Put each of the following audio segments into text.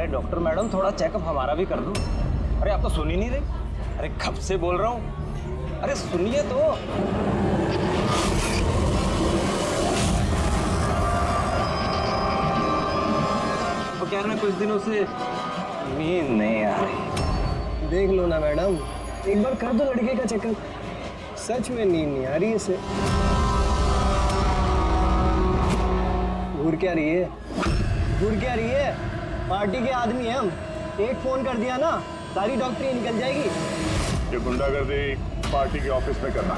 अरे doctor madam, थोड़ा checkup हमारा भी कर दो। अरे आप तो सुन ही नहीं रहे। अरे कब से बोल रहा हूँ, अरे सुनिए तो। वो क्या है ना, कुछ दिनों से नींद नहीं आ रही। देख लो ना मैडम, एक बार कर दो लड़के का चेकअप। सच में नींद नहीं आ रही है इसे। घूर क्या रही है? घूर क्या रही है? पार्टी के आदमी हैं हम। एक फोन कर दिया ना, सारी डॉक्टरी निकल जाएगी। ये गुंडागर्दी पार्टी के ऑफिस में करना।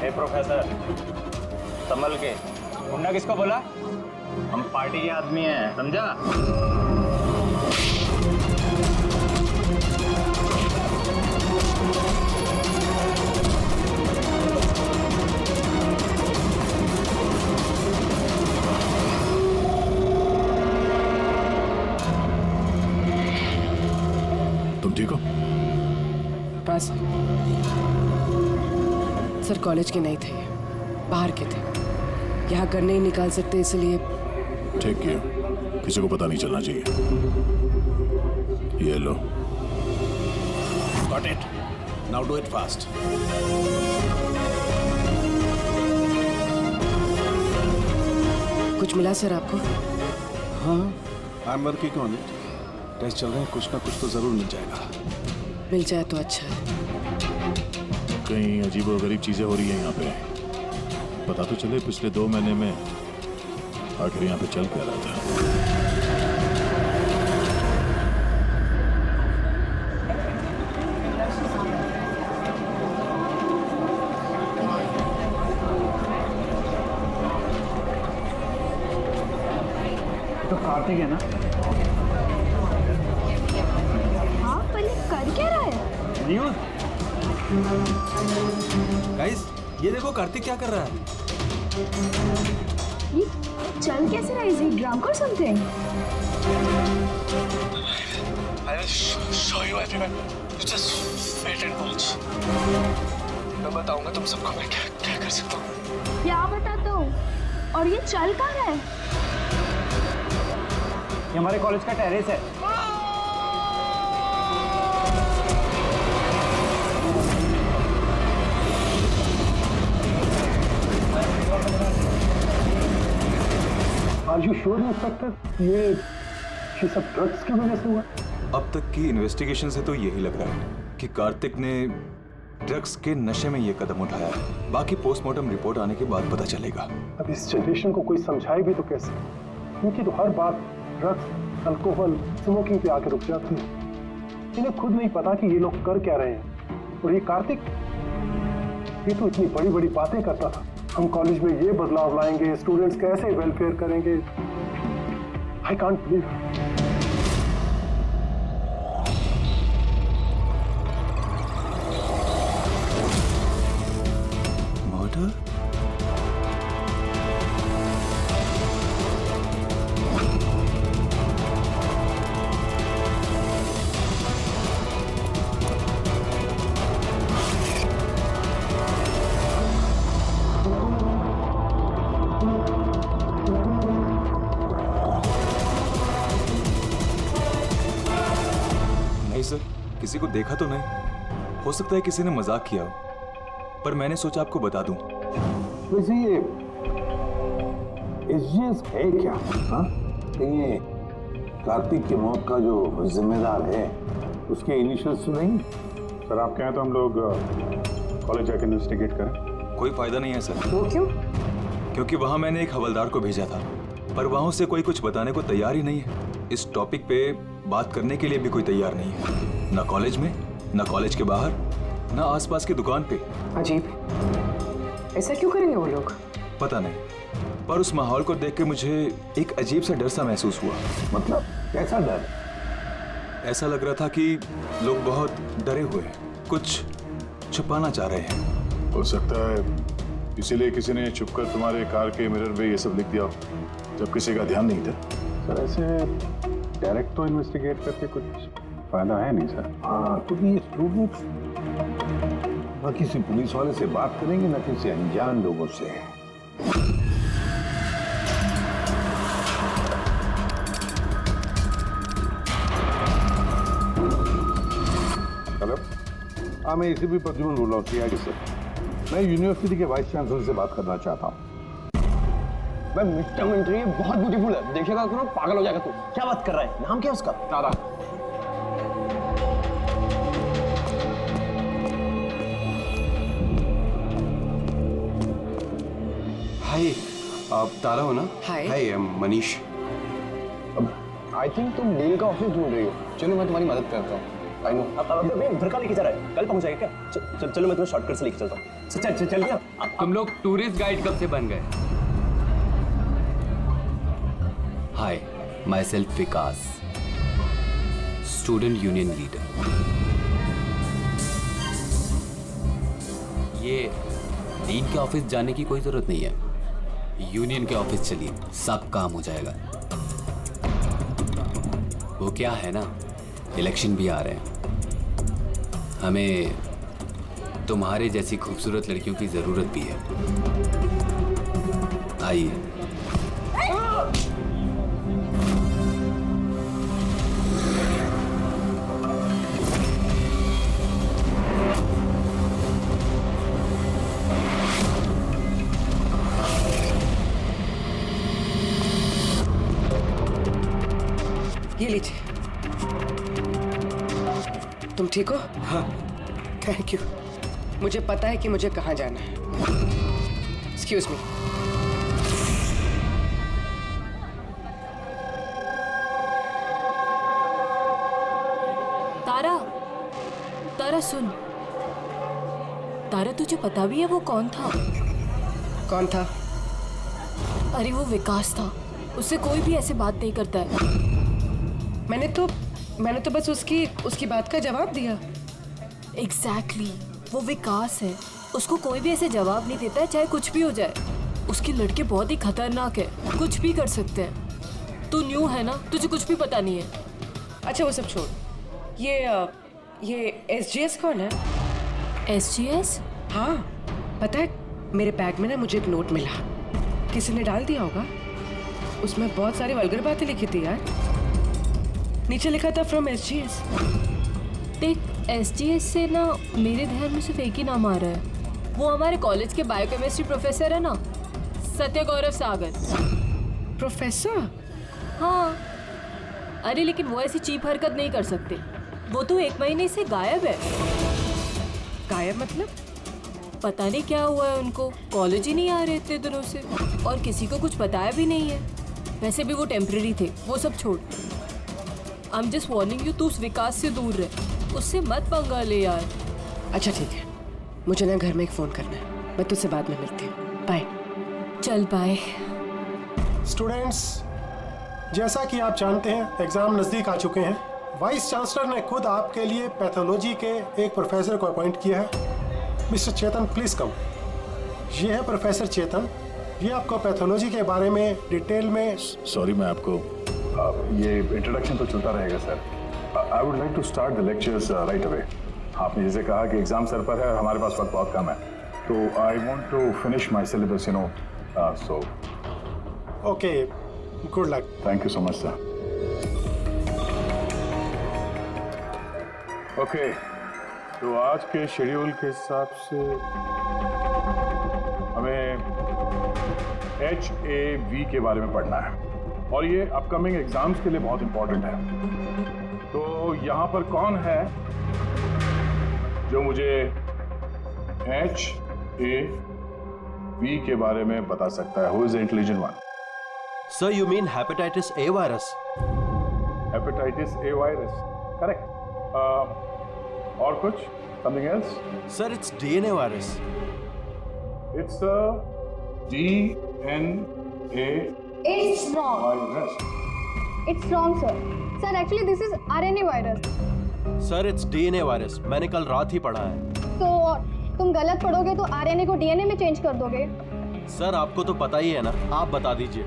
हे प्रोफेसर, संभल के। गुंडा किसको बोला? हम पार्टी के आदमी हैं, समझा? तुम ठीक हो? बस सर कॉलेज के नहीं थे, बाहर के थे। यहाँ घर नहीं निकाल सकते, इसलिए। ठीक किया, किसी को पता नहीं चलना चाहिए। ये लो। Got it. Now do it fast. कुछ मिला सर आपको? हाँ, I'm working on it. Test चल रहे हैं, कुछ ना कुछ तो जरूर मिल जाएगा। मिल जाए तो अच्छा है। कहीं अजीब और गरीब चीजें हो रही हैं यहाँ पे। पता तो चले पिछले 2 महीने में आखिर यहाँ पे चल क्या रहा था। तो कार्तिक है ना? हाँ, पर ये कर क्या रहा है? न्यूज़। गाइस, ये देखो कार्तिक क्या कर रहा है। ये चल कैसे रहा है? इज ही ड्रंक और something? I will show you everyone. You just wait and watch. मैं बताऊंगा तुम सबको मैं क्या कर सकता हूँ। क्या बताता हूँ? और ये चल कहाँ रहा है? ये हमारे कॉलेज का टेरेस है। Are you sure, inspector? ये सब ड्रग्स की वजह से हुआ? अब तक की इन्वेस्टिगेशन से तो यही लग रहा है कि कार्तिक ने ड्रग्स के नशे में ये कदम उठाया है। बाकी पोस्टमार्टम रिपोर्ट आने के बाद पता चलेगा। अब इस जनरेशन को कोई समझाए भी तो कैसे, क्योंकि तो हर बात ड्रग्स, अल्कोहल, स्मोकिंग पे आके रुक जाती है। इन्हें खुद नहीं पता कि ये लोग कर क्या रहे हैं। और ये कार्तिक, ये तो इतनी बड़ी बड़ी बातें करता था। हम कॉलेज में ये बदलाव लाएंगे, स्टूडेंट्स कैसे वेलफेयर करेंगे। I can't believe. मर्डर? नहीं सर, किसी को देखा तो नहीं। हो सकता है किसी ने मजाक किया हो, पर मैंने सोचा आपको बता दूं। वैसे ये एसजीएस है क्या? हाँ, ये कार्तिक की मौत का जो जिम्मेदार है उसके इनिशियल्स तो नहीं? सर आप कहें तो हम लोग कॉलेज जाके इन्वेस्टिगेट करें। कोई फायदा नहीं है सर। वो क्यों? क्योंकि वहां मैंने एक हवलदार को भेजा था, पर वहां से कोई कुछ बताने को तैयार ही नहीं है। इस टॉपिक पे बात करने के लिए भी कोई तैयार नहीं है, ना कॉलेज में, ना कॉलेज के बाहर, ना आसपास की दुकान पे। अजीब, ऐसा क्यों करेंगे वो लोग? पता नहीं, पर उस माहौल को देख के मुझे एक अजीब सा डर सा महसूस हुआ। मतलब कैसा डर? ऐसा लग रहा था कि लोग बहुत डरे हुए हैं, कुछ छुपाना चाह रहे हैं। हो सकता है इसीलिए किसी ने छुपकर तुम्हारे कार के मिरर पे ये सब लिख दिया हो, जब किसी का ध्यान नहीं था। सर ऐसे डायरेक्ट तो इन्वेस्टिगेट करके कुछ फायदा है नहीं सर। हाँ, तो ये स्टूडेंट्स न किसी पुलिस वाले से बात करेंगे, न किसी अनजान लोगों से। हाँ, मैं इसी भी प्रद्युमन बोल रहा हूँ, सीआईडी से। मैं यूनिवर्सिटी के वाइस चांसलर से बात करना चाहता हूँ। भाई मिड टर्म एंट्री बहुत ब्यूटीफुल है, देखेगा करो पागल हो जाएगा तू। क्या बात कर रहा है? नाम क्या है उसका? तारा। हाय, आप तारा हो ना? हाय। हाय, मनीष। आई थिंक तुम नील का ऑफिस ढूंढ रही हो। चलो मैं तुम्हारी मदद करता हूँ। I know. अब उधर का लेके जा रहा है, कल पहुंच जाएगा क्या? चलो मैं तुम्हें शॉर्टकट से लेके चलता हूँ। चल गया। तुम लोग टूरिस्ट गाइड कब से बन गए? Hi, myself Vikas, student union leader. ये डीन के ऑफिस जाने की कोई जरूरत नहीं है, यूनियन के ऑफिस चलिए, सब काम हो जाएगा। वो क्या है ना, इलेक्शन भी आ रहे हैं, हमें तुम्हारे जैसी खूबसूरत लड़कियों की जरूरत भी है। आइए। ये लीजिए। तुम ठीक हो? हाँ। Thank you. मुझे पता है कि मुझे कहाँ जाना है। Excuse me. तारा सुन। तारा तुझे पता भी है वो कौन था? कौन था? अरे वो विकास था, उससे कोई भी ऐसे बात नहीं करता है। मैंने तो बस उसकी बात का जवाब दिया। एग्जैक्टली, वो विकास है, उसको कोई भी ऐसे जवाब नहीं देता है, चाहे कुछ भी हो जाए। उसके लड़के बहुत ही खतरनाक है, कुछ भी कर सकते हैं। तू न्यू है ना, तुझे कुछ भी पता नहीं है। अच्छा वो सब छोड़, ये SGS कौन है? SGS? हाँ, पता है मेरे बैग में ना मुझे एक नोट मिला, किसी ने डाल दिया होगा। उसमें बहुत सारी वल्गर बातें लिखी थी यार। नीचे लिखा था फ्रॉम SGS। देख, SGS से ना मेरे ध्यान में सिर्फ एक ही नाम आ रहा है। वो हमारे कॉलेज के बायोकेमिस्ट्री प्रोफेसर है ना, सत्य गौरव सागर। प्रोफेसर? हाँ। अरे लेकिन वो ऐसी चीप हरकत नहीं कर सकते। वो तो 1 महीने से गायब है। गायब मतलब? पता नहीं क्या हुआ है उनको, कॉलेज ही नहीं आ रहे इतने दिनों से, और किसी को कुछ बताया भी नहीं है। वैसे भी वो टेम्परेरी थे, वो सब छोड़। I am just warning you, तू उस विकास से दूर रहे, उससे मत पंगा ले यार। अच्छा ठीक है, मुझे ना घर में एक फ़ोन करना है, मैं तुझसे बाद में मिलती हूँ। बाय। चल बाय। स्टूडेंट्स, जैसा कि आप जानते हैं एग्जाम नज़दीक आ चुके हैं। वाइस चांसलर ने खुद आपके लिए पैथोलॉजी के एक प्रोफेसर को अपॉइंट किया है। मिस्टर चेतन, प्लीज़ कम। ये है प्रोफेसर चेतन, ये आपको पैथोलॉजी के बारे में डिटेल में। सॉरी, मैं आपको ये इंट्रोडक्शन तो चलता रहेगा sir. I would like to start the lectures right away. आपने जैसे कहा कि एग्जाम सर पर है और हमारे पास वक्त बहुत कम है, तो I want to finish my syllabus, you know, so okay, good luck. Thank you so much sir. Okay, तो आज के शेड्यूल के हिसाब से हमें HAV के बारे में पढ़ना है, और ये अपकमिंग एग्जाम्स के लिए बहुत इंपॉर्टेंट है। तो यहाँ पर कौन है जो मुझे HAV के बारे में बता सकता है? Who is the intelligent one? Sir, you mean hepatitis A virus? Hepatitis A virus, correct. और कुछ? Something else? Sir, it's DNA virus. It's DNA It's wrong. Virus. It's wrong, sir. Sir, actually this is RNA virus. Sir, it's DNA virus, मैंने कल रात ही पढ़ा है। तो तुम गलत पढ़ोगे तो RNA को DNA में चेंज कर दोगे। सर, आपको तो पता ही है ना, आप बता दीजिए।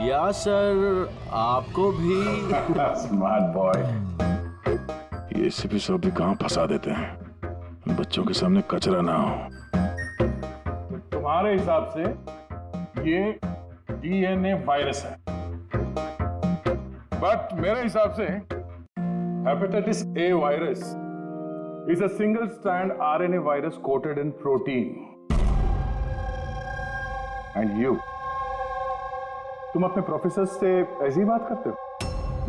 या सर, आपको भी। Smart boy. ये एसीपी सब भी कहाँ फंसा देते हैं, बच्चों के सामने कचरा ना हो। तुम्हारे हिसाब से ये DNA वायरस है, बट मेरे हिसाब से Hepatitis A virus is a single-strand RNA virus coated in protein. And you, तुम अपने प्रोफेसर से ऐसी ही बात करते हो?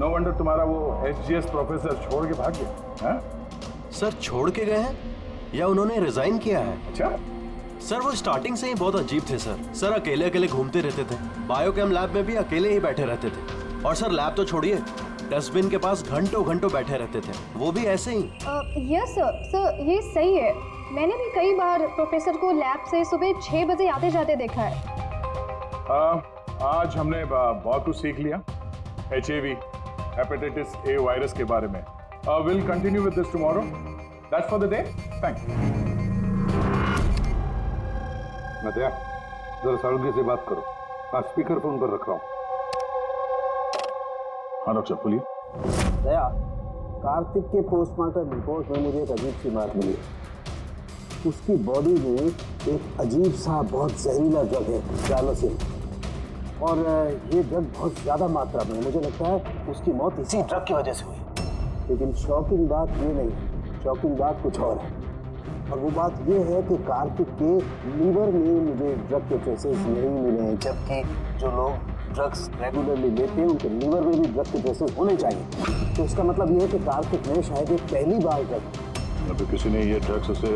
No wonder तुम्हारा वो SGS प्रोफेसर छोड़ के भाग गया, हैं? सर छोड़ के गए हैं या उन्होंने रिजाइन किया है? अच्छा? सर वो स्टार्टिंग से ही बहुत अजीब थे सर। सर अकेले अकेले घूमते रहते थे। बायोकेम लैब में भी अकेले ही बैठे रहते थे। और सर लैब तो छोड़िए, डस्टबिन के पास घंटों घंटों बैठे रहते थे, वो भी ऐसे ही। यस सर, ये सही है। मैंने भी कई बार प्रोफेसर को लैब से सुबह 6 बजे आते जाते देखा है। आज हमने बहुत कुछ सीख लिया HIV, हेपेटाइटिस A वायरस के बारे में। Will continue with this tomorrow. That's for the day. Thank you. Nadiya, जरा सारुगी से बात करो। हाँ, स्पीकर फोन पर रख रहा हूँ। हाँ डॉक्टर, बोलिए। दया, कार्तिक के पोस्टमार्टम रिपोर्ट में मुझे एक अजीब सी बात मिली। उसकी बॉडी में एक अजीब सा बहुत जहरीला ड्रग है, डायलोसिन, और ये ड्रग बहुत ज़्यादा मात्रा में। मुझे लगता है उसकी मौत इसी ड्रग की वजह से हुई। लेकिन शॉकिंग बात ये नहीं, शॉकिंग बात कुछ और है। और वो बात ये है कि कार्तिक के लीवर में मुझे ड्रग के ट्रेसेस नहीं मिले हैं, जबकि जो लोग ड्रग्स रेगुलरली लेते हैं उनके लीवर में भी ड्रग के ट्रेसेस होने चाहिए। तो इसका मतलब ये है कि कार्तिक ने शायद ये पहली बार ड्रग, अभी किसी ने ये ड्रग्स उसे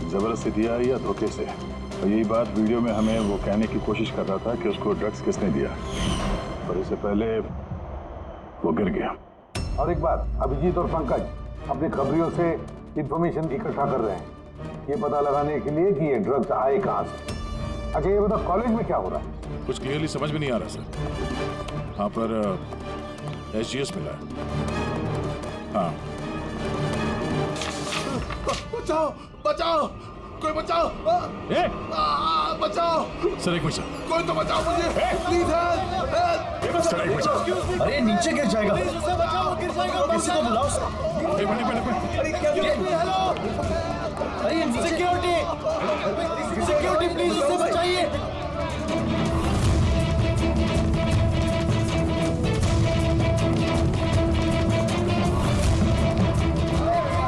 जबरदस्ती दिया या धोखे से। और यही बात वीडियो में हमें वो कहने की कोशिश कर रहा था कि उसको ड्रग्स किसने दिया, और इससे पहले वो गिर गया। और एक बात, अभिजीत और पंकज अपने खबरियों से इंफॉर्मेशन इकट्ठा कर रहे हैं, ये पता लगाने के लिए कि ये ड्रग्स आए कहाँ से। अच्छा ये बताओ, कॉलेज में क्या हो रहा है? कुछ क्लियरली समझ में नहीं आ रहा सर। हाँ पर SGS मिला है। हाँ। बचाओ बचाओ, कोई बचाओ, बचाओ सर एक मिनट, कोई तो बचाओ मुझे, प्लीज हेल्प। सर एक मिनट। अरे नीचे गिर जाएगा, बचाओ, गिर जाएगा। किसी को बुलाओ सर। एक मिनट। अरे सिक्योरिटी, सिक्योरिटी प्लीज उसे बचाइए।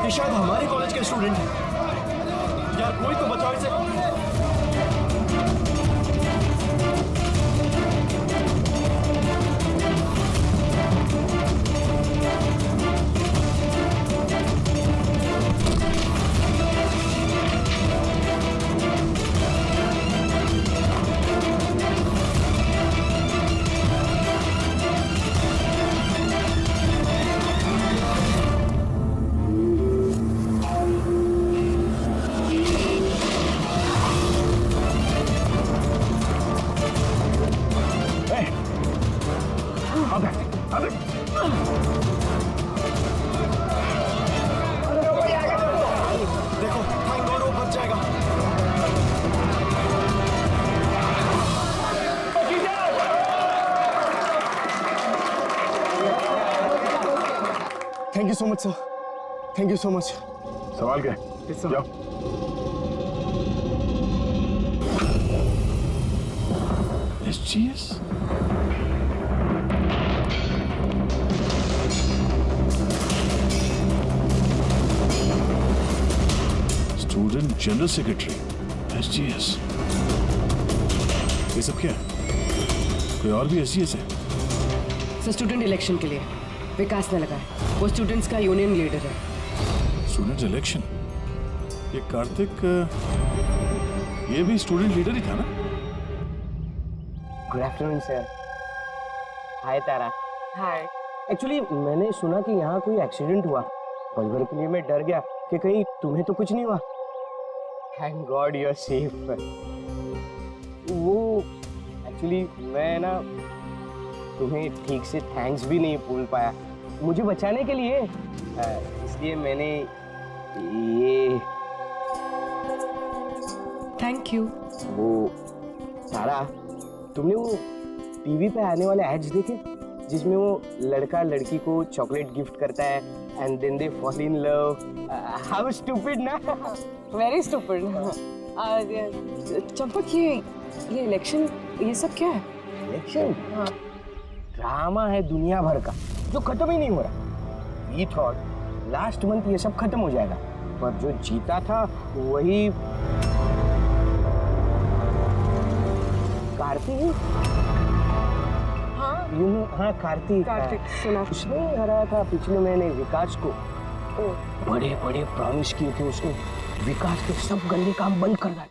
ये शायद हमारे कॉलेज के स्टूडेंट हैं। यार कोई तो बचाओ इसे। देखो, थैंक गॉड वो बच जाएगा। Thank you so much sir, thank you so much. संभाल के जाओ। SGS? Student general secretary, SGS। ये सब क्या है? कोई और भी SGS है? सर स्टूडेंट इलेक्शन के लिए विकास ने लगाया। वो स्टूडेंट्स का यूनियन लीडर है। Student election? ये कार्तिक ये भी स्टूडेंट लीडर ही था ना? Good afternoon sir. Hi Tara. Hi. Actually मैंने सुना कि यहाँ कोई एक्सीडेंट हुआ। पल भर के लिए मैं डर गया कि कहीं तुम्हें तो कुछ नहीं हुआ। Thank God you are safe. वो एक्चुअली मैं ना तुम्हें ठीक से थैंक्स भी नहीं बोल पाया मुझे बचाने के लिए, इसलिए मैंने ये। Thank you. वो तारा, तुमने वो टीवी पे आने वाले एड्स देखे जिसमें वो लड़का लड़की को चॉकलेट गिफ्ट करता है and then they fall in love? How stupid ना। Very stupid. चंपक, ये इलेक्शन ये सब क्या है? इलेक्शन ड्रामा है दुनिया भर का जो खत्म ही नहीं हो रहा। वी थॉट लास्ट मंथ ये सब खत्म हो जाएगा, पर जो जीता था वही कार्तिक। हाँ कार्तिक सुना, उसने हराया था पिछले महीने विकास को। बड़े बड़े प्रॉमिस किए थे उसने, विकास के सब गंदे काम बंद कर दिए।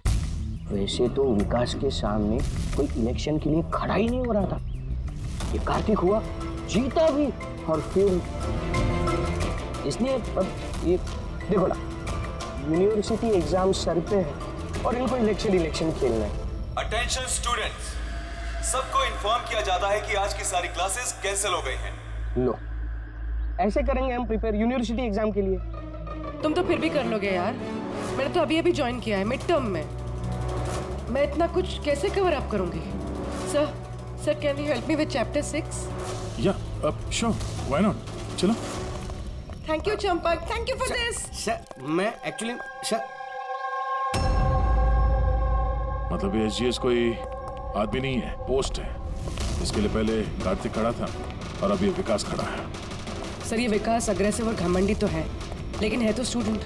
वैसे तो विकास के सामने कोई इलेक्शन के लिए खड़ा ही नहीं हो रहा था। ये कार्तिक हुआ, जीता भी, और फिर इसने अब ये देखो ना, यूनिवर्सिटी एग्जाम सर पे है और इनको इलेक्शन खेलना है। अटेंशन स्टूडेंट्स, सबको इन्फॉर्म किया जाता है कि आज की सारी क्लासेस कैंसिल हो गई हैं। लो, ऐसे करेंगे हम प्रिपेयर यूनिवर्सिटी एग्जाम के लिए। तुम तो फिर भी कर लोगे यार, मैंने तो अभी अभी ज्वाइन किया है मिड टर्म में। मैं इतना कुछ कैसे कवर अप करूंगी? Sir can you help me with chapter 6? या श्योर, व्हाई नॉट, चलो। Thank you Champak, thank you for this. Sir मैं एक्चुअली सर, मतलब ये एसजीएस कोई आदमी नहीं है, पोस्ट है। इसके लिए पहले कार्तिक खड़ा था और अब ये विकास खड़ा है। सर ये विकास अग्रेसिव और घमंडी तो है, लेकिन है तो स्टूडेंट।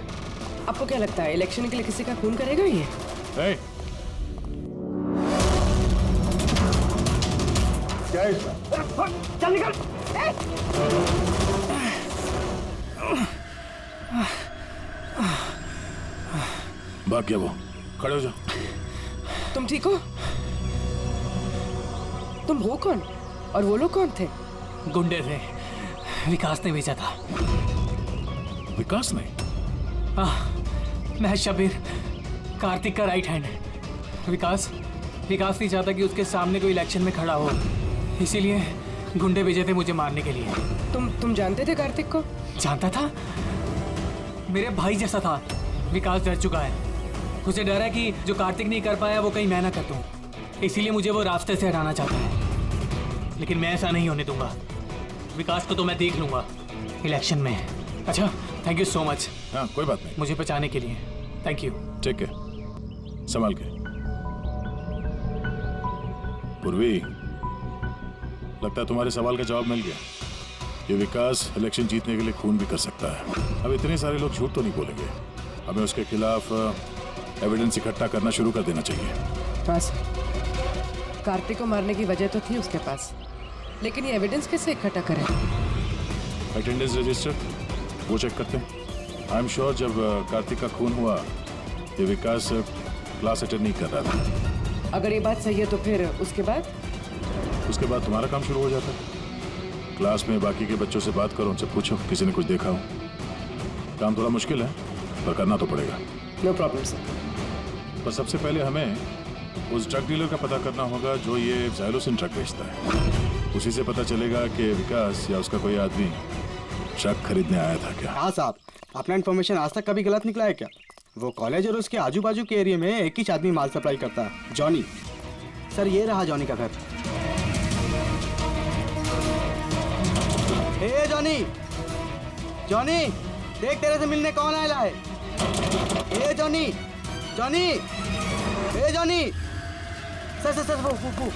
आपको क्या लगता है इलेक्शन के लिए किसी का खून करेगा ये? hey. क्या है इसका? चल निकल। भाग गया वो, खड़े हो जाओ। तुम ठीक हो? तुम हो कौन और वो लोग कौन थे? गुंडे थे, विकास ने भेजा था। विकास ने? मैं शबीर, कार्तिक का राइट हैंड। विकास नहीं चाहता कि उसके सामने कोई इलेक्शन में खड़ा हो, इसीलिए गुंडे भेजे थे मुझे मारने के लिए। तुम जानते थे कार्तिक को? जानता था, मेरे भाई जैसा था। विकास डर चुका है, उसे डर है कि जो कार्तिक नहीं कर पाया वो कहीं मैं ना कर दूं, इसीलिए मुझे वो रास्ते से हटाना चाहता है। लेकिन मैं ऐसा नहीं होने दूंगा। विकास को तो मैं देख लूंगा इलेक्शन में। अच्छा, थैंक यू सो मच। हाँ, कोई बात नहीं, मुझे बचाने के लिए थैंक यू। ठीक है, संभाल के। पूर्वी, लगता है तुम्हारे सवाल का जवाब मिल गया। ये विकास इलेक्शन जीतने के लिए खून भी कर सकता है। अब इतने सारे लोग झूठ तो नहीं बोलेंगे, हमें उसके खिलाफ एविडेंस इकट्ठा करना शुरू कर देना चाहिए। हाँ सर, कार्तिक को मारने की वजह तो थी उसके पास, लेकिन ये एविडेंस कैसे इकट्ठा करें? अटेंडेंस रजिस्टर वो चेक करते हैं। आई एम श्योर जब कार्तिक का खून हुआ ये विकास क्लास अटेंड नहीं कर रहा था। अगर ये बात सही है तो फिर उसके बाद तुम्हारा काम शुरू हो जाता है। क्लास में बाकी के बच्चों से बात करो, उनसे पूछो किसी ने कुछ देखा हो। काम थोड़ा मुश्किल है पर करना तो पड़ेगा। No problem sir. पर सबसे पहले हमें उस ड्रग डीलर का पता करना होगा जो ये ज़ाइलोसिन ड्रग बेचता है। उसी से पता चलेगा कि विकास या उसका कोई आदमी ड्रग खरीदने आया था क्या। हाँ साहब, अपना इन्फॉर्मेशन आज तक कभी गलत निकला है क्या? वो कॉलेज और उसके आजू बाजू के एरिया में एक ही आदमी माल सप्लाई करता है, जॉनी। सर ये रहा जॉनी का घर। हे जॉनी, जॉनी देख तेरे से मिलने कौन आया है। हे जॉनी, जॉनी, हे जॉनी। सर वो।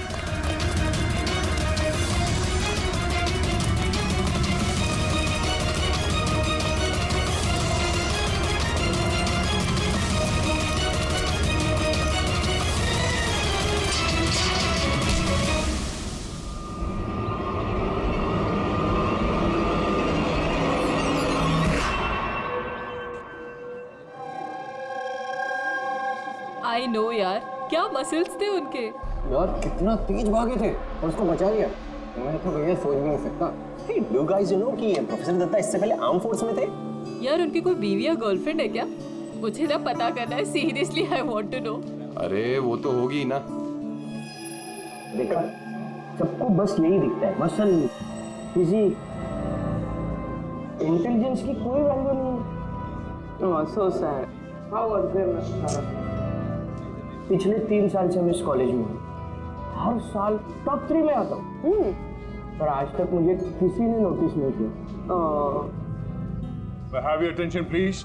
आई नो यार, क्या मसल्स थे उनके। यार कितना तेज भागे थे और उसको बचा लिया। मैं तो भैया सोच भी नहीं सकता। Hey, do you guys know कि प्रोफेसर दत्ता इससे पहले आर्म फोर्स में थे? यार उनकी कोई बीवी या गर्लफ्रेंड है क्या? मुझे ना पता करना है, seriously I want to know. अरे वो तो होगी ना। देखा, सबको बस यही दिखता है, मसल, फिजिक, इंटेलिजेंस की कोई वैल्यू नहीं है। ओह सो सैड। How unfair. पिछले 3 साल से मैं इस कॉलेज में हूँ, हर साल टॉप 3 में आता हूँ, पर आज तक मुझे किसी ने नोटिस नहीं किया। Have your attention please.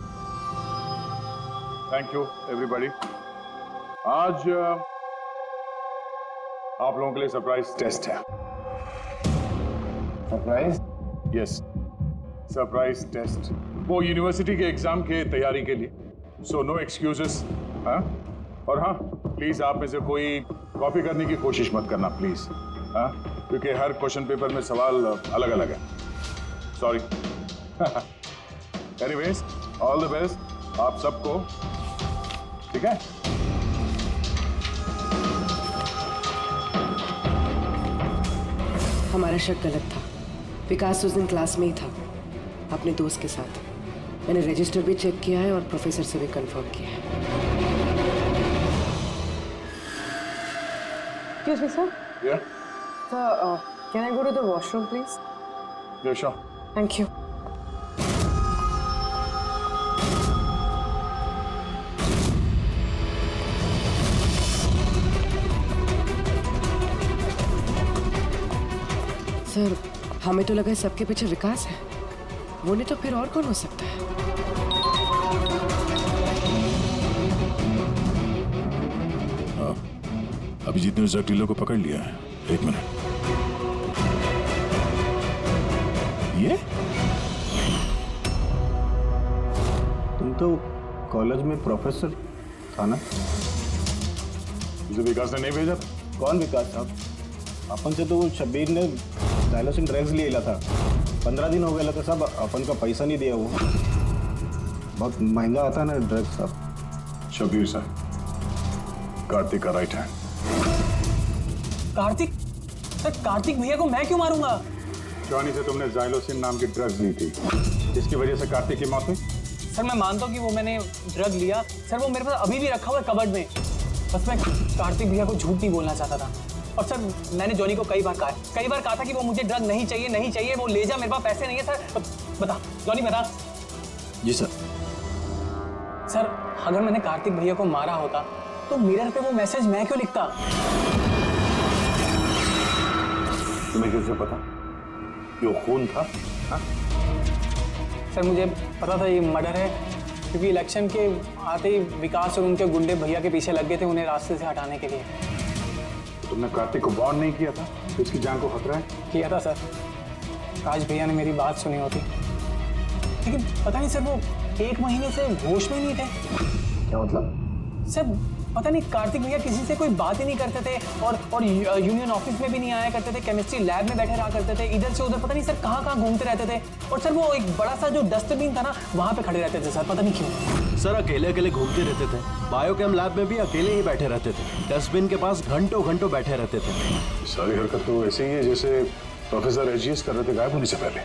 Thank you everybody. आज आप लोगों के लिए सरप्राइज टेस्ट है। सरप्राइज? यस, सरप्राइज टेस्ट, वो यूनिवर्सिटी के एग्जाम के तैयारी के लिए। So no excuses. हाँ, और हाँ, प्लीज आप में से कोई कॉपी करने की कोशिश मत करना प्लीज। हाँ, क्योंकि हर क्वेश्चन पेपर में सवाल अलग अलग है। Sorry. Anyways, all the best आप सबको। ठीक है? हमारा शक गलत था। विकास उस दिन क्लास में ही था अपने दोस्त के साथ। मैंने रजिस्टर भी चेक किया है और प्रोफेसर से भी कंफर्म किया है। Excuse me, sir. Yeah. Sir, can I go to the washroom, please? Yeah, sure. Thank you. Sir, हमें तो लगा है सबके पीछे विकास है। वो नहीं तो फिर और कौन हो सकता है? हाँ, अभिजीत ने उस डीलर को पकड़ लिया है। एक मिनट। ये तुम तो कॉलेज में प्रोफेसर था ना? मुझे विकास ने नहीं भेजा था। कौन विकास साहब? अपन से तो वो शब्बीर ने डायलोसिन ड्रग्स ले था। 15 दिन हो गए था साहब, अपन का पैसा नहीं दिया। वो बहुत महंगा आता ना ड्रग्स साहब। शब्बीर सर, कार्तिक का right hand. Kartik? Sir, Kartik भैया को मैं क्यों मारूंगा? जॉनी से तुमने जाइलोसिन नाम की ड्रग्स ली थी, जिसकी वजह से कार्तिक की मौत हुई। सर, मैं मानता हूँ कि वो मैंने ड्रग लिया। सर, वो मेरे पास अभी भी रखा हुआ है कबर्ड में। बस मैं कार्तिक भैया को झूठ नहीं बोलना चाहता था। और सर, मैंने जॉनी को कई बार कहा था कि वो मुझे ड्रग नहीं चाहिए, वो ले जा, मेरे पास पैसे नहीं है। सर बता जॉनी, बता। जी सर। सर, अगर मैंने कार्तिक भैया को मारा होता तो मिरर पे वो मैसेज मैं क्यों लिखता? तुम्हें कैसे पता कि वो खून था? हा? सर, मुझे पता था ये मर्डर है, क्योंकि इलेक्शन के आते ही विकास और उनके गुंडे भैया के पीछे लग गए थे उन्हें रास्ते से हटाने के लिए। तुमने कार्तिक को वार्न नहीं किया था तो इसकी जान को खतरा है? किया था सर। राज भैया ने मेरी बात सुनी होती, लेकिन पता नहीं सर, वो 1 महीने से होश में नहीं थे। क्या मतलब? सर, पता नहीं, कार्तिक भैया किसी से कोई बात ही नहीं करते थे और यूनियन ऑफिस में भी नहीं आया करते थे। केमिस्ट्री लैब में बैठे रहा करते थे, इधर से उधर पता नहीं सर कहाँ घूमते रहते थे। और सर, वो एक बड़ा सा जो डस्टबिन था ना, वहाँ पे खड़े रहते थे सर, पता नहीं क्यों। सर, अकेले घूमते रहते थे। बायोकेम लैब में भी अकेले ही बैठे रहते थे। डस्टबिन के पास घंटों बैठे रहते थे। सारी हरकत तो ऐसे ही है जैसे प्रोफेसर एजीएस कर रहे थे गायब होने से पहले।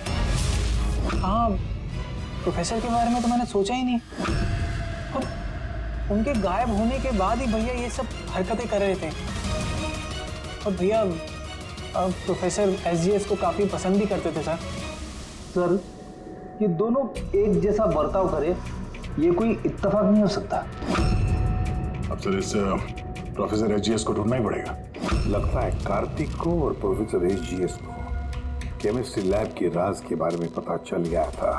हाँ, प्रोफेसर के बारे में तो मैंने सोचा ही नहीं। उनके गायब होने के बाद ही भैया ये सब हरकतें कर रहे थे। और भैया प्रोफेसर एसजीएस को काफी पसंद भी करते थे सर। सर, ये दोनों एक जैसा बर्ताव करे, ये कोई इत्तेफाक नहीं हो सकता। अब सर, इस प्रोफेसर एसजीएस को ढूंढना ही पड़ेगा। लगता है कार्तिक को और प्रोफेसर एसजीएस को केमिस्ट्री लैब के राज के बारे में पता चल गया था,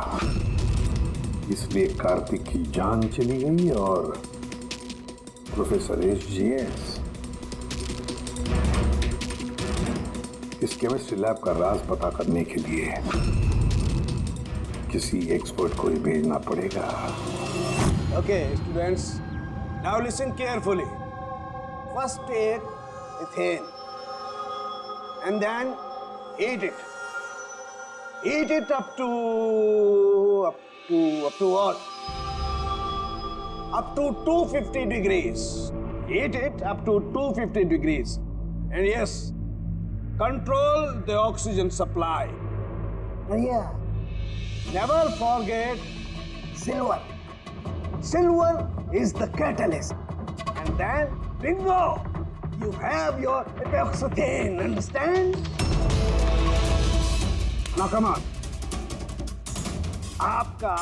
इसलिए कार्तिक की जान चली गई और प्रोफेसर एसजीएस इस केमिस्ट्री लैब का राज पता करने के लिए किसी एक्सपर्ट को ही भेजना पड़ेगा। Okay, students, now listen carefully. First take ethane and then heat it. Heat it up to what? Up to 250 degrees. Heat it up to 250 degrees. And yes, control the oxygen supply. And yeah, never forget silver. Silver is the catalyst. And then, bingo! You have your epoxythane, understand? Now come on. आपका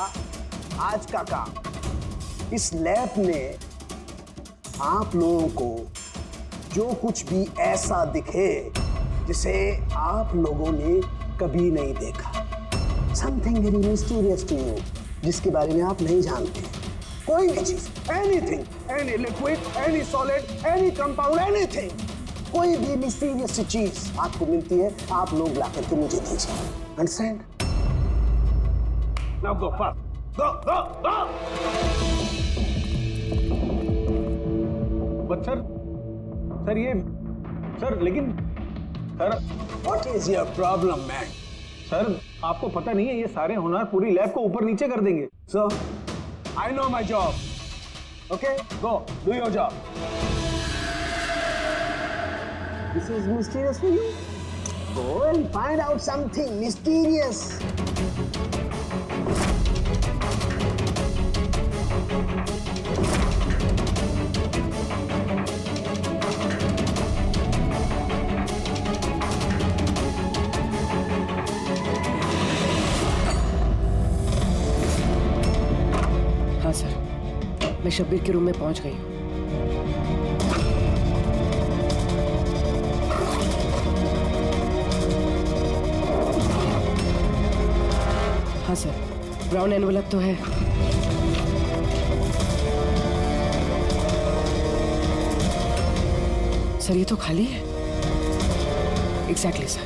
आज का काम इस lab में आप लोगों को जो कुछ भी ऐसा दिखे जिसे आप लोगों ने कभी नहीं देखा, something very mysterious to you, जिसके बारे में आप नहीं जानते, कोई भी चीज, anything, any liquid, any solid, any compound, anything, कोई भी मिस्टीरियस चीज आपको मिलती है, आप लोग ला करके मुझे दीजिए। Understand? Now go fast. Go, go, go. But sir ये सर लेकिन sir What is your problem, man? Sir आपको पता नहीं है ये सारे होनहार पूरी लैब को ऊपर नीचे कर देंगे. So, I know my job. Okay, go, do your job. This is mysterious for you? Go and find out something mysterious. हाँ सर, मैं शब्बीर के रूम में पहुंच गई हूँ. हाँ सर, ब्राउन एनवलप तो है. सर ये तो खाली है. एग्जैक्टली सर,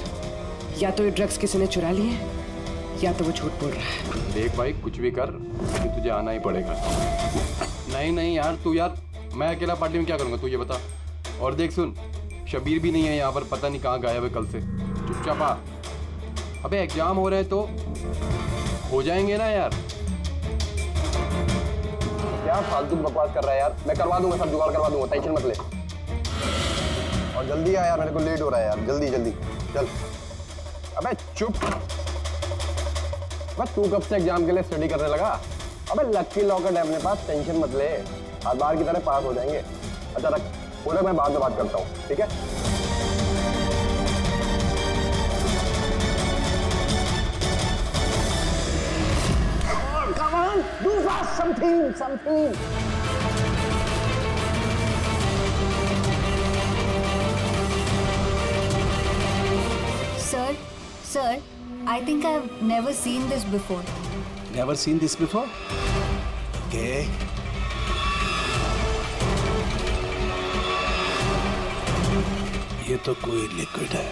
या तो ये ड्रग्स किसी ने चुरा लिए हैं या तो वो झूठ बोल रहा है. देख भाई, कुछ भी कर कि तुझे आना ही पड़ेगा. नहीं नहीं यार, तू यार, मैं अकेला पार्टी में क्या करूँगा, तू ये बता. और देख सुन, शबीर भी नहीं है यहाँ पर, पता नहीं कहाँ गायब है कल से. चुपचाप आ. अबे एग्जाम हो रहे हैं तो हो जाएंगे ना यार. क्या फालतू बकवास कर रहा है यार. मैं करवा दूंगा, सब जुगाड़ करवा दूंगा, टेंशन मत ले. और जल्दी आ यार, मेरे को लेट हो रहा है यार. जल्दी जल्दी चल. अबे चुप. बस तू कब से एग्जाम के लिए स्टडी करने लगा? अबे लकी लॉकेट है अपने पास, टेंशन मत ले. हर बार की तरह पास हो जाएंगे. अच्छा रख, पूरा मैं बाद में बात करता हूँ, ठीक है? Come on, do fast something. Sir, I think I've never seen this before. Never seen this before? Okay. ये तो कोई लिक्विड है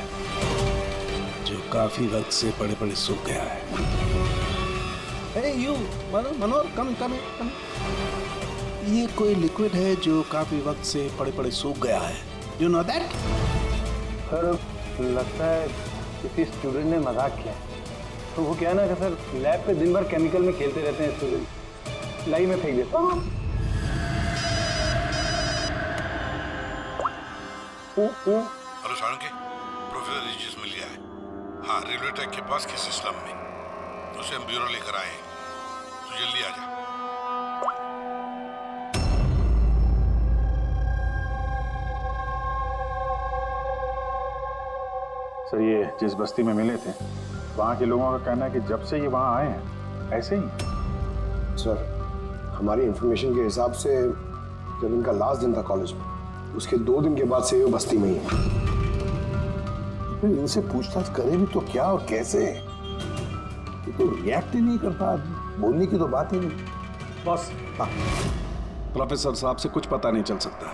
जो काफी वक्त से पड़े पड़े सूख गया है. Hey you, Manohar, come. ये कोई लिक्विड है जो काफी वक्त से पड़े पड़े सूख गया है. You know that? सर लगता है किसी स्टूडेंट ने मजाक किया. तो वो क्या ना कि सर लैब पे दिन भर केमिकल में खेलते रहते हैं स्टूडेंट. लाई में फेंक देता हूँ. हेलो सारंगी, प्रोफेसर रिजिस मिल गया है. हाँ, रेलवे ट्रैक के पास किसी स्लम में. उसे हम ब्यूरो लेकर आए हैं. तो जल्दी आ जा. सर ये जिस बस्ती में मिले थे, वहाँ के लोगों का कहना है कि जब से ये वहाँ आए हैं ऐसे ही. सर, हमारी इंफॉर्मेशन के हिसाब से जब इनका लास्ट दिन था कॉलेज में, उसके 2 दिन के बाद से ये बस्ती में ही है. फिर इनसे पूछताछ करें भी तो क्या और कैसे? ये तो रिएक्ट ही नहीं करता. बोलने की तो बात ही नहीं. बॉस, प्रोफेसर साहब से कुछ पता नहीं चल सकता.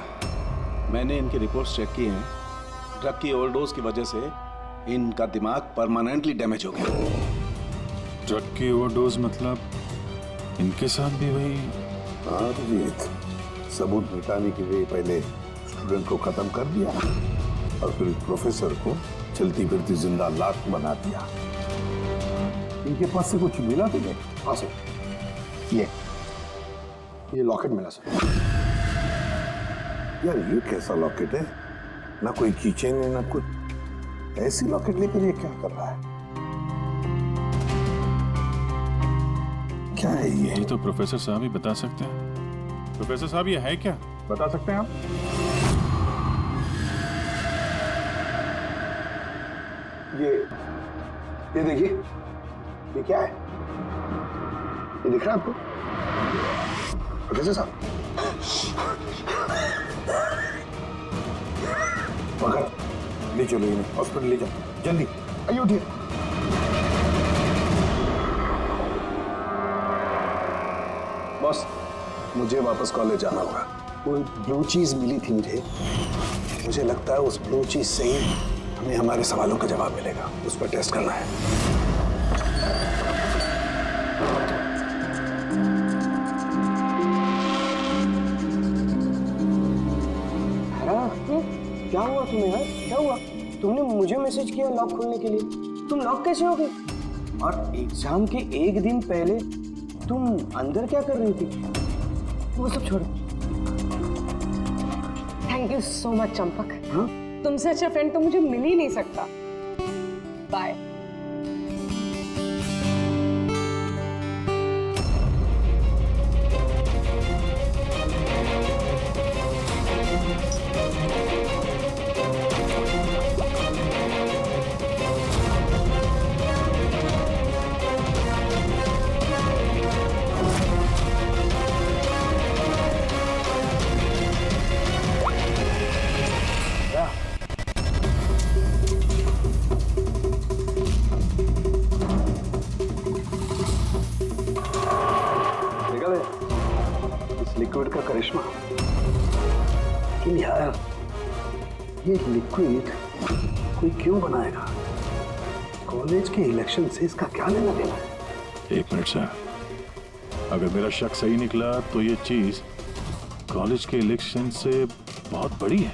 मैंने इनकी रिपोर्ट्स चेक की हैं. ड्रग की ओवरडोज की वजह से इनका दिमाग परमानेंटली डैमेज हो गया. ड्रग की ओवरडोज मतलब इनके साथ भी वही? हाँ अभिजीत, सबूत मिटाने के लिए पहले स्टूडेंट को खत्म कर दिया और फिर प्रोफेसर को चलती फिरती जिंदा लाश बना दिया. इनके पास से कुछ मिला तो नहीं? हाँ सर, ये लॉकेट मिला सर. यार ये कैसा लॉकेट है? ना कोई कीचेन है ना कुछ. ऐसी लॉकेट लेकर ये क्या कर रहा है? क्या है ये? तो प्रोफेसर साहब ही बता सकते हैं. प्रोफेसर साहब ये है क्या, बता सकते हैं आप? ये देखिए, ये क्या है? ये दिख रहा है आपको प्रोफेसर साहब? पकड़, ले चलो इन्हें हॉस्पिटल ले जाओ. जल्दी आइए, उठिए. बॉस, मुझे वापस कॉलेज जाना होगा. कोई ब्लू चीज मिली थी मुझे लगता है उस ब्लू चीज से ही हमें हमारे सवालों का जवाब मिलेगा. उस पर टेस्ट करना है. क्या हुआ तुम्हें यार? क्या हुआ? तुमने मुझे मैसेज किया लॉक खोलने के लिए, तुम लॉक कैसे हो गई? और एग्जाम के एक दिन पहले तुम अंदर क्या कर रही थी? वो सब छोड़ो। Thank you so much Champak. हाँ? तुमसे अच्छा फ्रेंड तो मुझे मिल ही नहीं सकता। बाय। लिक्विड का करिश्मा। लेकिन यार ये लिक्विड कोई क्यों बनाएगा? कॉलेज के इलेक्शन से इसका क्या लेना देना है? एक मिनट सर, अगर मेरा शक सही निकला तो ये चीज कॉलेज के इलेक्शन से बहुत बड़ी है।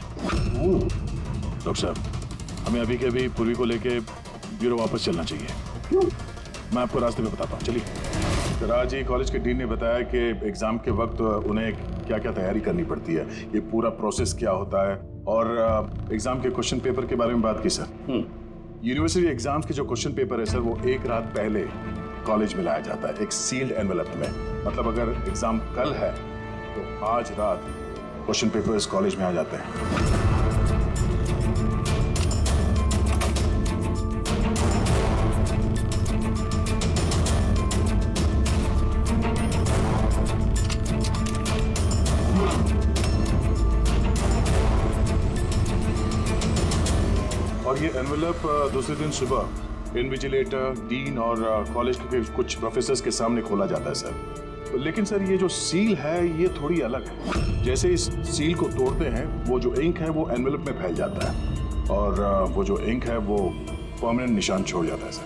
डॉक्टर साहब, हमें अभी के अभी पूर्वी को लेके ब्यूरो वापस चलना चाहिए। क्यों? मैं आपको रास्ते में बताता हूँ, चलिए। सर, आज ही कॉलेज के डीन ने बताया कि एग्जाम के वक्त उन्हें क्या क्या तैयारी करनी पड़ती है, ये पूरा प्रोसेस क्या होता है, और एग्जाम के क्वेश्चन पेपर के बारे में बात की सर। यूनिवर्सिटी एग्जाम्स के जो क्वेश्चन पेपर है सर, वो एक रात पहले कॉलेज में लाया जाता है एक सील्ड एनवेलप में। मतलब अगर एग्जाम कल है तो आज रात क्वेश्चन पेपर्स कॉलेज में आ जाते हैं। और ये एनवेलप दूसरे दिन सुबह इन्विजिलेटर, डीन और कॉलेज के कुछ प्रोफेसर्स के सामने खोला जाता है सर। लेकिन सर ये जो सील है ये थोड़ी अलग है। जैसे इस सील को तोड़ते हैं, वो जो इंक है वो एनवेलप में फैल जाता है और वो जो इंक है वो परमानेंट निशान छोड़ जाता है सर।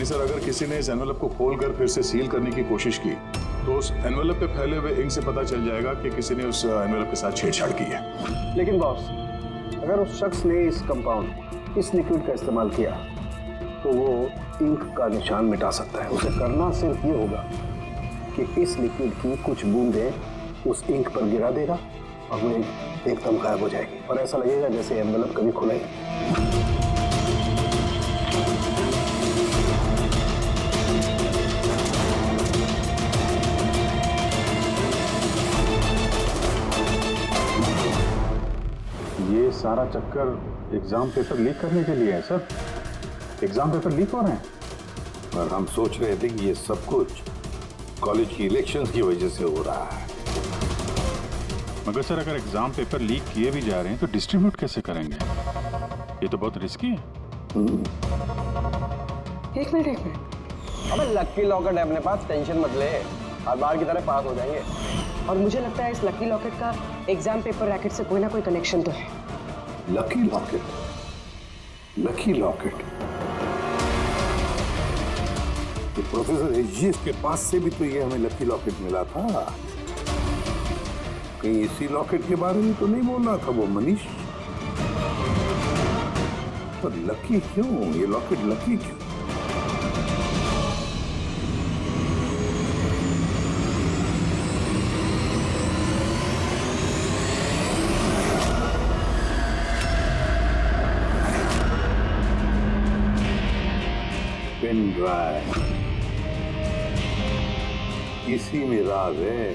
सर, अगर किसी ने इस एनवेलप को खोलकर फिर से सील करने की कोशिश की तो उस एनवेलप पे फैले हुए इंक से पता चल जाएगा कि किसी ने उस एनवेलप के साथ छेड़छाड़ की है। लेकिन बॉस, अगर उस शख्स ने इस कंपाउंड, इस लिक्विड का इस्तेमाल किया तो वो इंक का निशान मिटा सकता है। उसे करना सिर्फ ये होगा कि इस लिक्विड की कुछ बूंदें उस इंक पर गिरा देगा और वो एकदम गायब हो जाएगी और ऐसा लगेगा जैसे एनवेलप कभी खुला ही नहीं। ये सारा चक्कर एग्जाम पेपर लीक करने के लिए है सर। एग्जाम पेपर लीक हो रहे हैं। पर हम सोच रहे थे कि ये सब कुछ कॉलेज की इलेक्शंस की वजह से हो रहा है। मगर सर, अगर एग्जाम पेपर लीक किए भी जा रहे हैं तो डिस्ट्रीब्यूट कैसे करेंगे? ये तो बहुत रिस्की है। एक मिनट। अबे लक्की लॉकेट है अपने पास, टेंशन मत ले, हर बार की तरह पास हो जाएंगे। और मुझे लगता है इस लकी लॉकेट का एग्जाम पेपर रैकेट से कोई ना कोई कनेक्शन तो है। Lucky locket? Lucky locket? ये प्रोफेसर एजीएस के पास से भी तो ये हमें लकी लॉकेट मिला था। कहीं इसी लॉकेट के बारे में तो नहीं बोल रहा था वो मनीष? पर लकी क्यों? ये लॉकेट लकी क्यों? पेन ड्राइव, इसी में राज है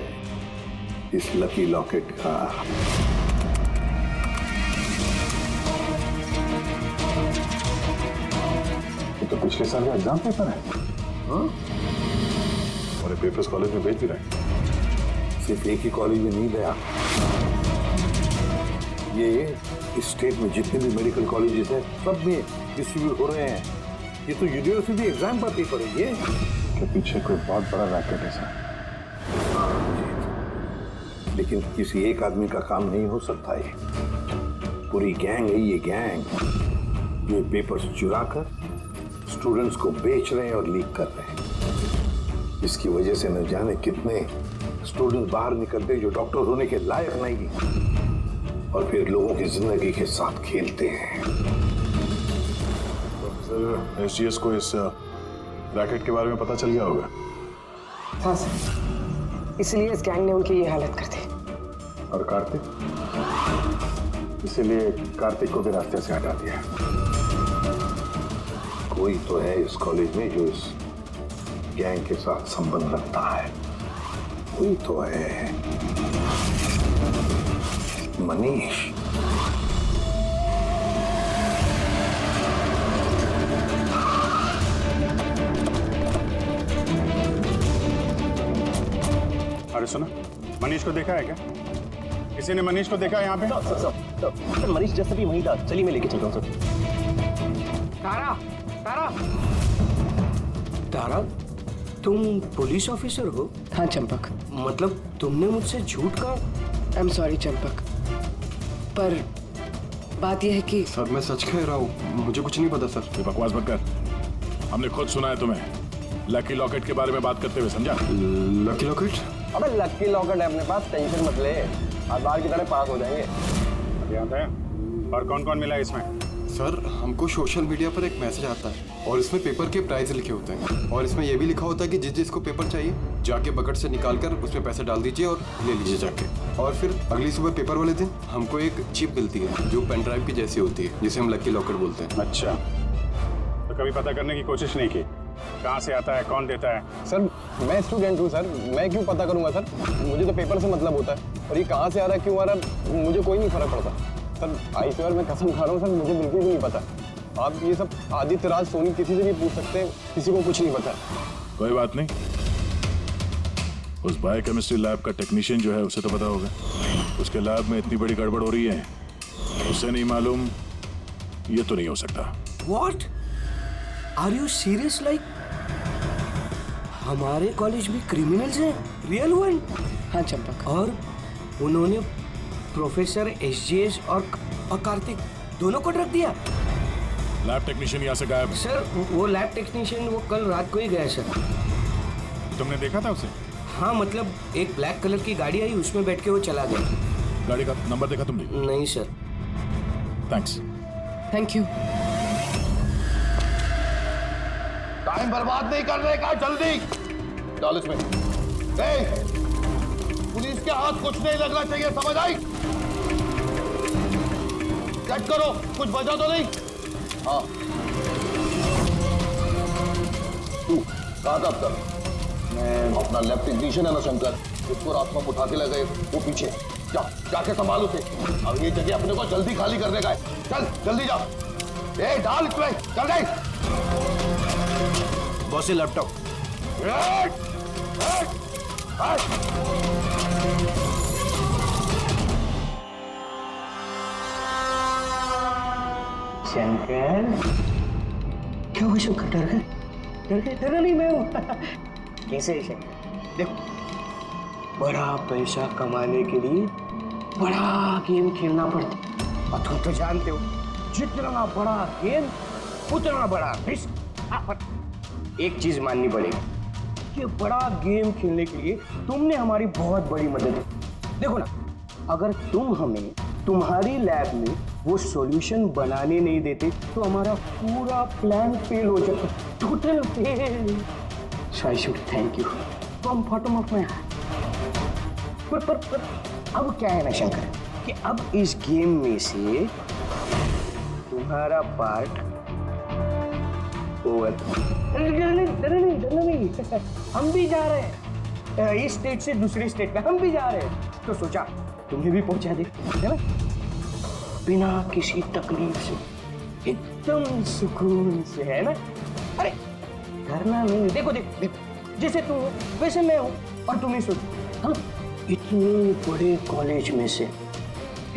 इस लकी लॉकेट का। ये तो पिछले साल का एग्जाम पेपर है। हाँ? और ये पेपर्स कॉलेज में भेज भी रहे हैं। सिर्फ एक ही कॉलेज में नहीं गया, ये इस स्टेट में जितने भी मेडिकल कॉलेजेस हैं सब में डिस्ट्रीब्यूट हो रहे हैं। ये तो यूनिवर्सिटी एग्जाम पर पेपर है। ये के पीछे कोई बहुत बड़ा रैकेट है सर। लेकिन किसी एक आदमी का काम नहीं हो सकता है। पूरी गैंग है ये गैंग, जो पेपर्स चुरा कर स्टूडेंट्स को बेच रहे हैं और लीक कर रहे हैं। इसकी वजह से न जाने कितने स्टूडेंट बाहर निकलते जो डॉक्टर होने के लायक नहीं, और फिर लोगों की जिंदगी के साथ खेलते हैं। सर, एसजीएस को इस रैकेट के बारे में पता चल गया होगा। हाँ सर, इसलिए इस गैंग ने उनकी ये हालत कर दी। और कार्तिक, इसीलिए कार्तिक को भी रास्ते से हटा दिया। कोई तो है इस कॉलेज में जो इस गैंग के साथ संबंध रखता है, कोई तो है। मनीष। अरे सुनो, मनीष को देखा है क्या? किसी ने मनीष को देखा है यहाँ पे? सर, मनीष जैसा भी वहीं था। चलिए मैं लेके चलता हूँ सर। तारा, तारा, तारा, तुम पुलिस ऑफिसर हो? हाँ चंपक। मतलब तुमने मुझसे झूठ कहा? आई एम सॉरी चंपक, पर बात यह है कि सर मैं सच कह रहा हूँ, मुझे कुछ नहीं पता सर। ये बकवास मत कर, हमने खुद सुना है तुम्हें लकी लॉकेट के बारे में बात करते हुए, समझा? Lucky locket? अबे लकी लॉकेट है अपने पास, टेंशन मत ले, आज बार की तरह पास हो जाएंगे। अभी आता है। और कौन कौन मिला इसमें? सर हमको सोशल मीडिया पर एक मैसेज आता है और इसमें पेपर के प्राइस लिखे होते हैं, और इसमें यह भी लिखा होता है कि जिस जिसको पेपर चाहिए जाके बकेट से निकाल कर उसमें पैसे डाल दीजिए और ले लीजिए जाके। और फिर अगली सुबह पेपर वाले दिन हमको एक चिप मिलती है जो पेन ड्राइव की जैसी होती है, जिसे हम लकी लॉकेट बोलते हैं। अच्छा, तो कभी पता करने की कोशिश नहीं की कहाँ से आता है, कौन देता है? सर मैं स्टूडेंट हूँ सर, मैं क्यों पता करूंगा सर? मुझे तो पेपर से मतलब होता है, और ये कहाँ से आ रहा है, क्यों आ रहा है, मुझे कोई नहीं फर्क पड़ता सर। आई स्वेयर मैं कसम खा रहा हूँ सर, मुझे बिल्कुल भी नहीं पता। आप ये सब आदित्य राज सोनी किसी से भी पूछ सकते हैं, किसी को कुछ नहीं पता। कोई बात नहीं, उस बायोकेमिस्ट्री लैब का टेक्नीशियन जो है उसे तो पता होगा। उसके लैब में इतनी बड़ी गड़बड़ हो रही है, उसे नहीं मालूम, ये तो नहीं हो सकता। What? Are you serious? Like हमारे कॉलेज में क्रिमिनल्स हैं, रियल वन? हाँ चंपक। और उन्होंने प्रोफेसर एसजीएस और कार्तिक दोनों को रख दिया। लैब टेक्नीशियन यहाँ से गायब? सर वो लैब टेक्नीशियन वो कल रात को ही गया सर। तुमने देखा था उसे? हाँ मतलब एक ब्लैक कलर की गाड़ी आई, उसमें बैठ के वो चला गया। गाड़ी का नंबर देखा तुमने? नहीं sir. Thanks. Thank you. Time बर्बाद नहीं करने का, जल्दी डाल इसमें। पुलिस के हाथ कुछ नहीं लगना चाहिए, समझ आई? चेक करो कुछ बचा तो नहीं। हाँ तू कहाँ था अब तक? मैं अपना लैब टेक्नीशियन है ना शंकर, उसको रात में उठा के लगे वो पीछे जाके संभाल उसे। अब ये जगह अपने को जल्दी खाली करने का है, चल जल्दी जा। ए डाल इसमें, चल गई। बॉस ये लैपटॉप। शंकर क्या हुआ शंकर? डर गए? डर गए? डरा नहीं मैं हूँ। कैसे है शंकर? देखो बड़ा पैसा कमाने के लिए बड़ा गेम खेलना पड़ता, और तुम तो जानते हो जितना बड़ा गेम उतना बड़ा रिस्क। एक चीज माननी पड़ेगी कि बड़ा गेम खेलने के लिए तुमने हमारी बहुत बड़ी मदद की। देखो ना, अगर तुम हमें तुम्हारी लैब में वो सॉल्यूशन बनाने नहीं देते तो हमारा पूरा प्लान फेल हो जाता, total fail. So I should thank you from bottom of my heart. पर अब क्या है ना शंकर कि अब इस गेम में से तुम्हारा पार्ट ओवर। नहीं, हम भी जा रहे हैं इस स्टेट से दूसरी स्टेट में, हम भी जा रहे हैं, तो सोचा तुम्हें भी पहुंचा दे, है ना? बिना किसी तकलीफ से, एकदम सुकून से, है ना? अरे करना नहीं, देखो जैसे तुम हो वैसे मैं हूं, और तुम ही सोचो, हाँ इतने बड़े कॉलेज में से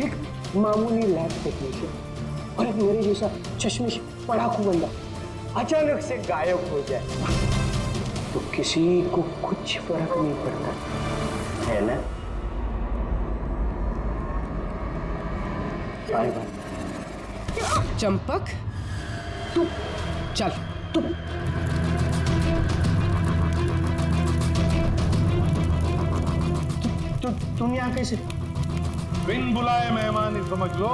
एक मामूली लैब टेक्नीशियन और एक मेरे जैसा चश्मिश पढ़ाकू बंदा अचानक से गायब हो जाए तो किसी को कुछ फर्क नहीं पड़ता, है ना? Bye bye. चंपक तू चल तू तुम यहाँ कैसे? बिन बुलाए मेहमान ही समझ लो।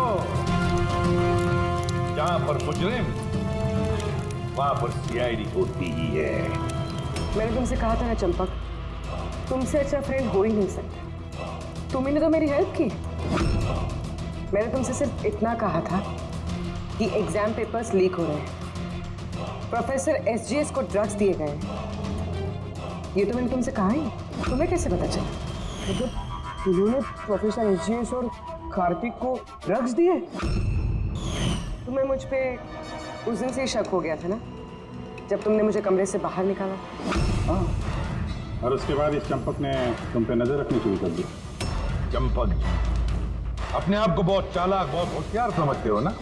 जहां पर मुजरिम वहां पर सीआईडी होती ही है। मैंने तुमसे कहा था ना चंपक, तुमसे अच्छा फ्रेंड हो ही नहीं सकता। तुमने तो मेरी हेल्प की। मैंने तुमसे सिर्फ इतना कहा था कि एग्जाम पेपर्स लीक हो रहे हैं, प्रोफेसर एसजीएस को ड्रग्स दिए गए हैं। ये तो मैंने तुमसे कहा ही, तुम्हें कैसे पता चला? मतलब उन्होंने प्रोफेसर एसजीएस और कार्तिक को ड्रग्स दिए? तुम्हें मुझ पे उस दिन से ही शक हो गया था ना, जब तुमने मुझे कमरे से बाहर निकाला। हाँ, और उसके बाद इस चंपक ने तुम पे नजर रखनी शुरू कर दी। चंपक अपने आप को बहुत चालाक, बहुत होशियार समझते हो ना।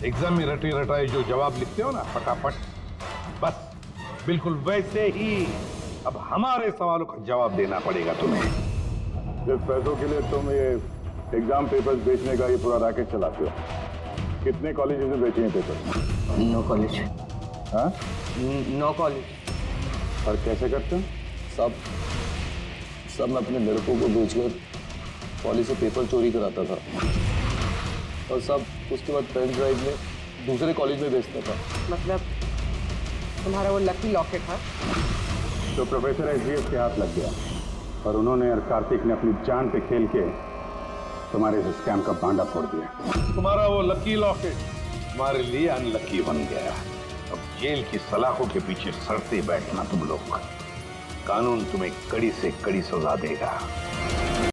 एग्जाम में रटे रटाए जो जवाब लिखते हो ना फटाफट, बस बिल्कुल वैसे ही अब हमारे सवालों का जवाब देना पड़ेगा तुम्हें। जिस पैसों के लिए तुम ये एग्जाम पेपर्स बेचने का ये पूरा रैकेट चलाते हो, कितने कॉलेजेस में बेचे हैं पेपर? 9 कॉलेज। हाँ, 9 कॉलेज। और कैसे करते हो? सब मैं अपने लड़कों को बेचकर कॉलेज से पेपर चोरी कराता था और सब उसके बाद पेन ड्राइव में दूसरे कॉलेज में बेचता था। मतलब तुम्हारा वो लकी लॉकेट था? तो प्रोफेसर एसजीएस के हाथ लग गया और उन्होंने और कार्तिक ने अपनी जान पे खेल के तुम्हारे इस स्कैम का बांडा फोड़ दिया। तुम्हारा वो लकी लॉकेट तुम्हारे लिए अनलकी बन गया। अब जेल की सलाखों के पीछे सड़ते बैठना तुम लोग। कानून तुम्हें कड़ी से कड़ी सजा देगा।